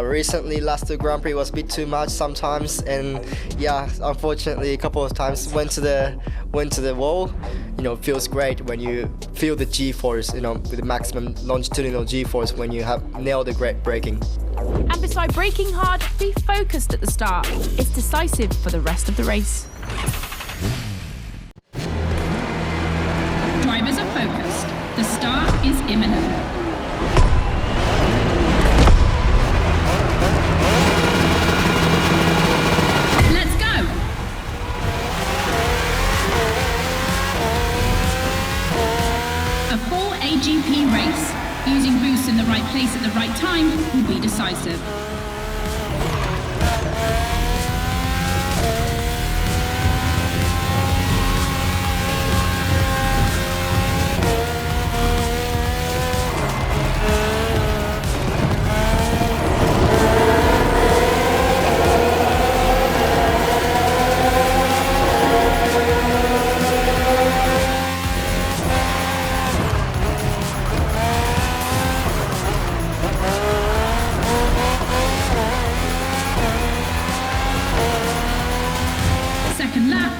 Recently, last two Grand Prix was a bit too much sometimes, and yeah, unfortunately, a couple of times went to the wall. You know, it feels great when you feel the G-force, you know, with the maximum longitudinal G-force when you have nailed the great braking. And beside braking hard, be focused at the start. It's decisive for the rest of the race. Drivers are focused. The start is imminent. AGP race. Using boosts in the right place at the right time will be decisive. Second lap.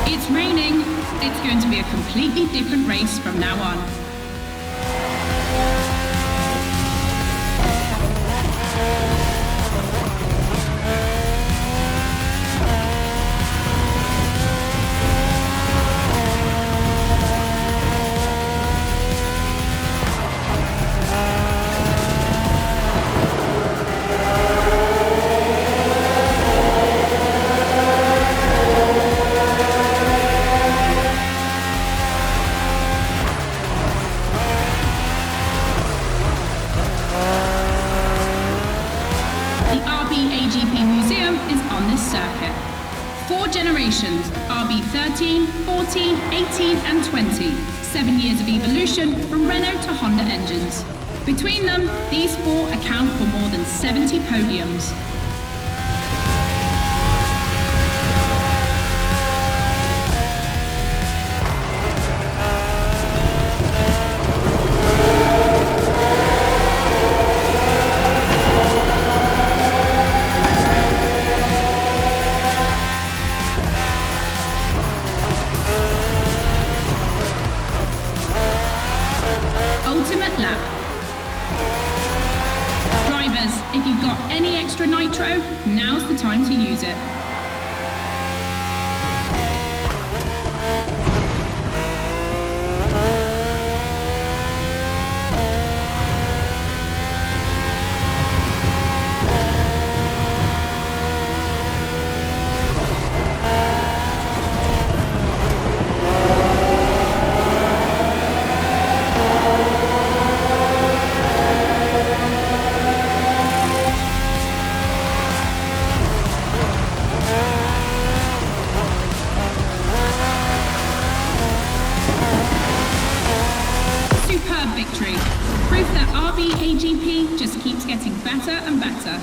It's raining. It's going to be a completely different race from now on. AGP Museum is on this circuit. 4 generations, RB13, 14, 18 and 20. 7 years of evolution from Renault to Honda engines. Between them, these 4 account for more than 70 podiums. Ultimate lap. Drivers, if you've got any extra nitro, now's the time to use it. Victory. Proof that RB AGP just keeps getting better and better.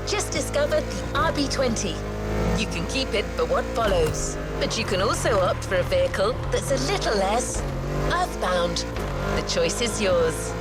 Just discovered the RB20. You can keep it for what follows, but you can also opt for a vehicle that's a little less earthbound. The choice is yours.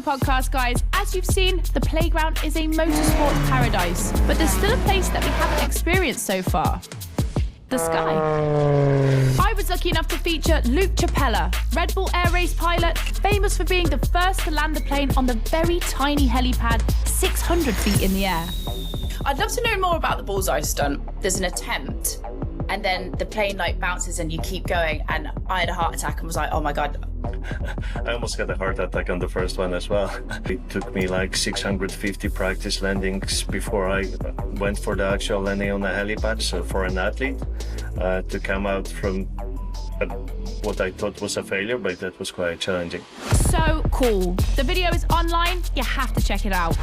podcast, guys. As you've seen, the playground is a motorsport paradise, but there's still a place that we haven't experienced so far. The sky. I was lucky enough to feature Luke Chapella, Red Bull Air Race pilot, famous for being the first to land the plane on the very tiny helipad 600 feet in the air. I'd love to know more about the bullseye stunt. There's an attempt, and then the plane bounces and you keep going, and I had a heart attack and was like, oh my God. I almost got a heart attack on the first one as well. It took me 650 practice landings before I went for the actual landing on the helipad. So for an athlete to come out from what I thought was a failure, but that was quite challenging. So cool. The video is online. You have to check it out.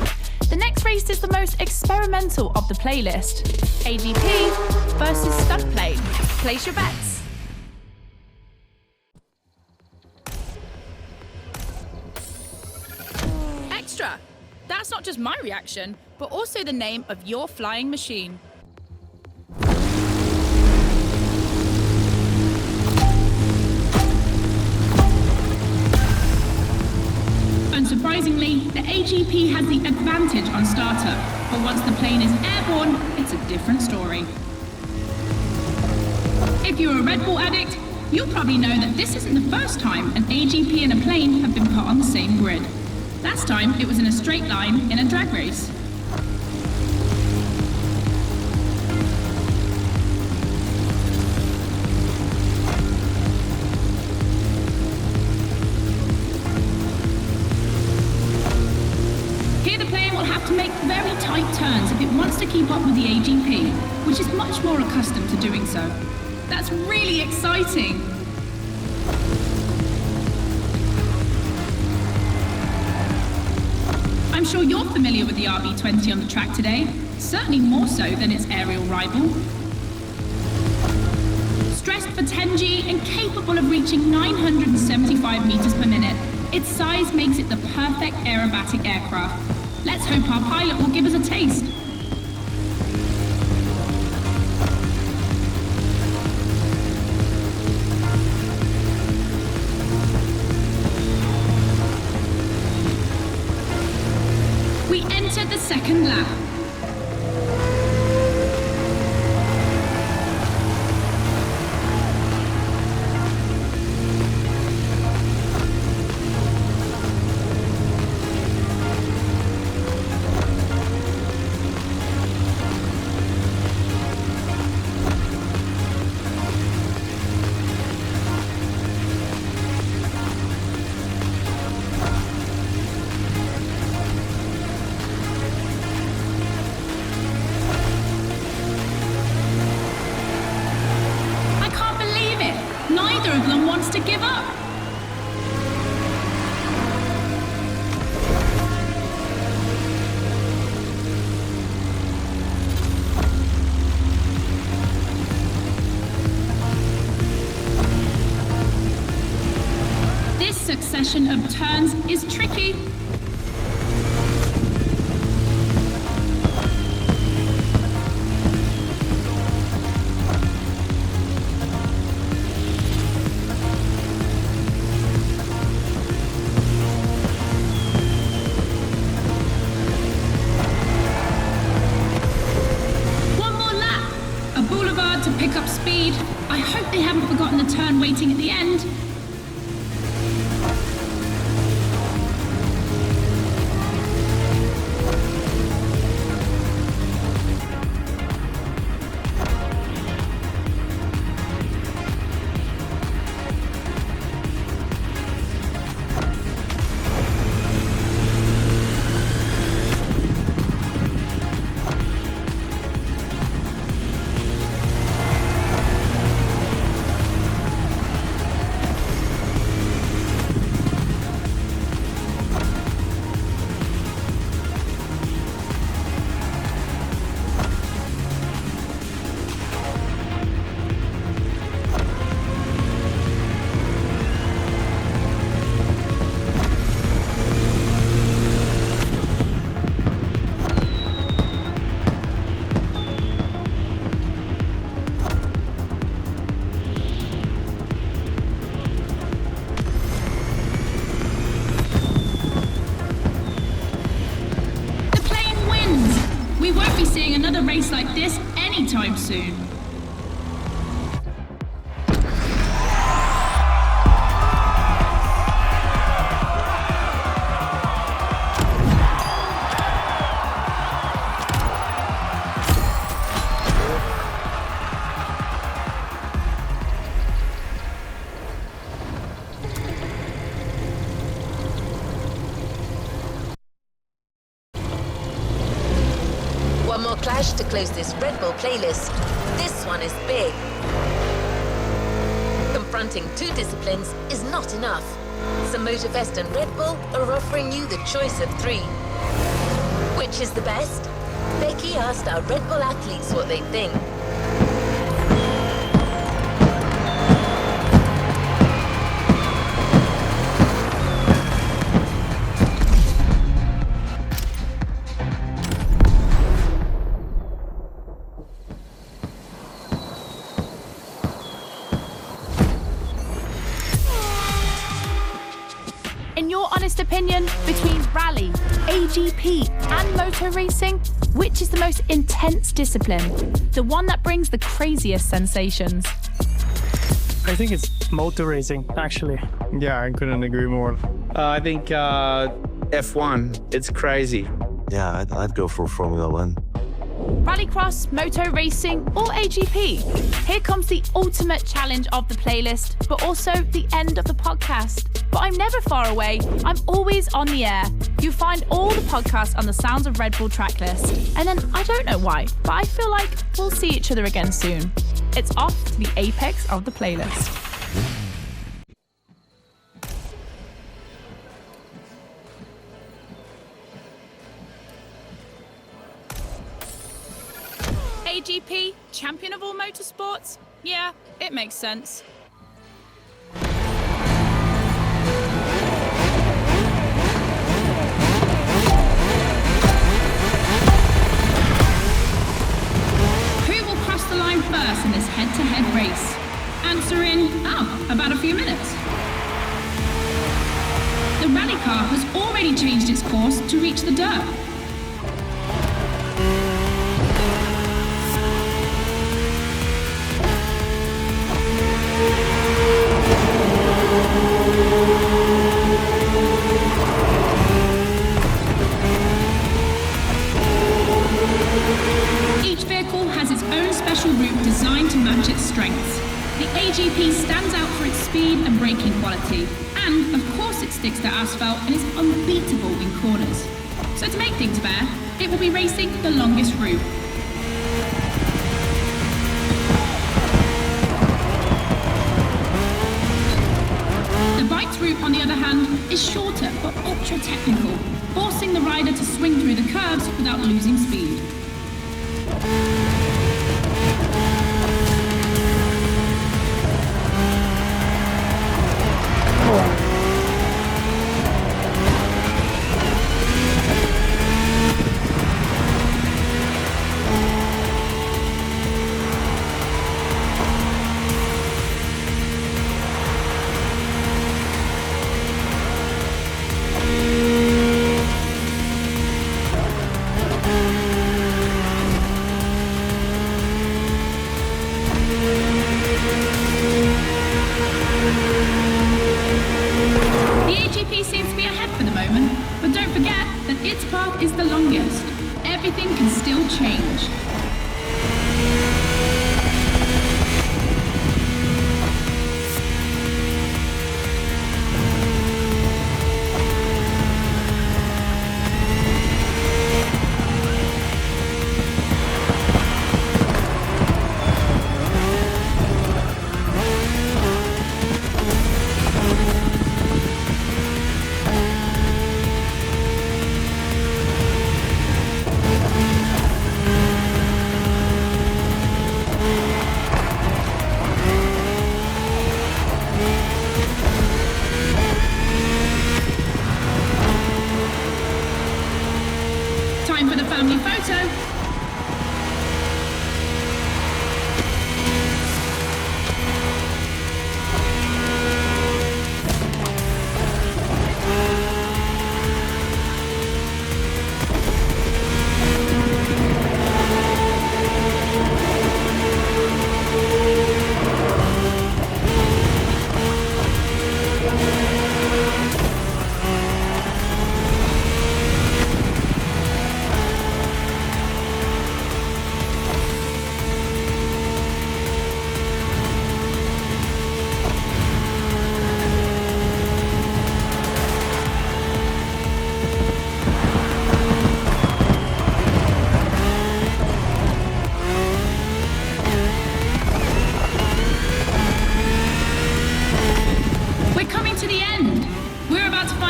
The next race is the most experimental of the playlist. AGP versus stunt plane. Place your bets. Extra! That's not just my reaction, but also the name of your flying machine. Unsurprisingly, the AGP has the advantage on startup, but once the plane is airborne, it's a different story. If you're a Red Bull addict, you'll probably know that this isn't the first time an AGP and a plane have been put on the same grid. Last time, it was in a straight line in a drag race. Here the plane will have to make very tight turns if it wants to keep up with the AGP, which is much more accustomed to doing so. That's really exciting. I'm sure you're familiar with the RB20 on the track today, certainly more so than its aerial rival. Stressed for 10G and capable of reaching 975 meters per minute, its size makes it the perfect aerobatic aircraft. Let's hope our pilot will give us a taste. We enter the second lap. Neither of them wants to give up. This succession of turns is tricky. To pick up speed. I hope they haven't forgotten the turn waiting at the end. race like this anytime soon. One more clash to close this Red Bull playlist. This one is big. Confronting two disciplines is not enough. So Motorfest and Red Bull are offering you the choice of three. Which is the best? Becky asked our Red Bull athletes what they think. In your honest opinion, between rally, AGP, and motor racing, which is the most intense discipline? The one that brings the craziest sensations? I think it's motor racing, actually. Yeah, I couldn't agree more. I think F1, it's crazy. Yeah, I'd go for Formula One. Rallycross, motor racing, or AGP? Here comes the ultimate challenge of the playlist, but also the end of the podcast. But I'm never far away. I'm always on the air. You find all the podcasts on the Sounds of Red Bull tracklist. And then I don't know why, but I feel like we'll see each other again soon. It's off to the apex of the playlist. AGP, champion of all motorsports? Yeah, it makes sense. Who will cross the line first in this head-to-head race? Answer in, about a few minutes. The rally car has already changed its course to reach the dirt. Each vehicle has its own special route designed to match its strengths. The AGP stands out for its speed and braking quality, and of course it sticks to asphalt and is unbeatable in corners. So to make things fair, it will be racing the longest route. The bike's route, on the other hand, is shorter but ultra-technical, forcing the rider to swing through the curves without losing speed. The AGP seems to be ahead for the moment, but don't forget that its path is the longest. Everything can still change.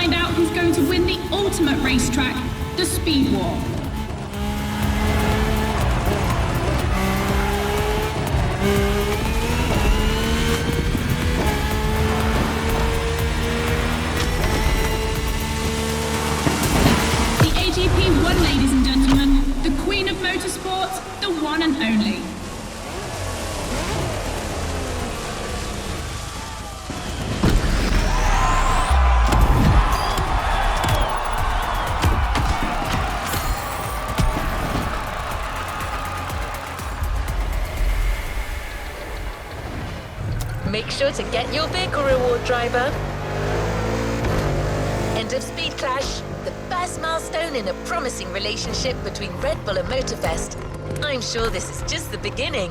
find out who's going to win the ultimate racetrack, the Speed War. The AGP won, ladies and gentlemen, the Queen of Motorsport, the one and only. Make sure to get your vehicle reward, driver. End of Speed Clash, the first milestone in a promising relationship between Red Bull and Motorfest. I'm sure this is just the beginning.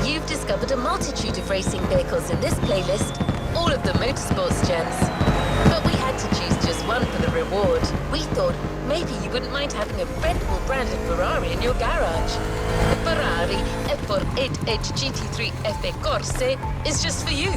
You've discovered a multitude of racing vehicles in this playlist, all of them motorsports gems. But we had to choose just one for the reward. We thought maybe you wouldn't mind having a Red Bull branded Ferrari in your garage. The Ferrari F48H GT3 F Corse is just for you.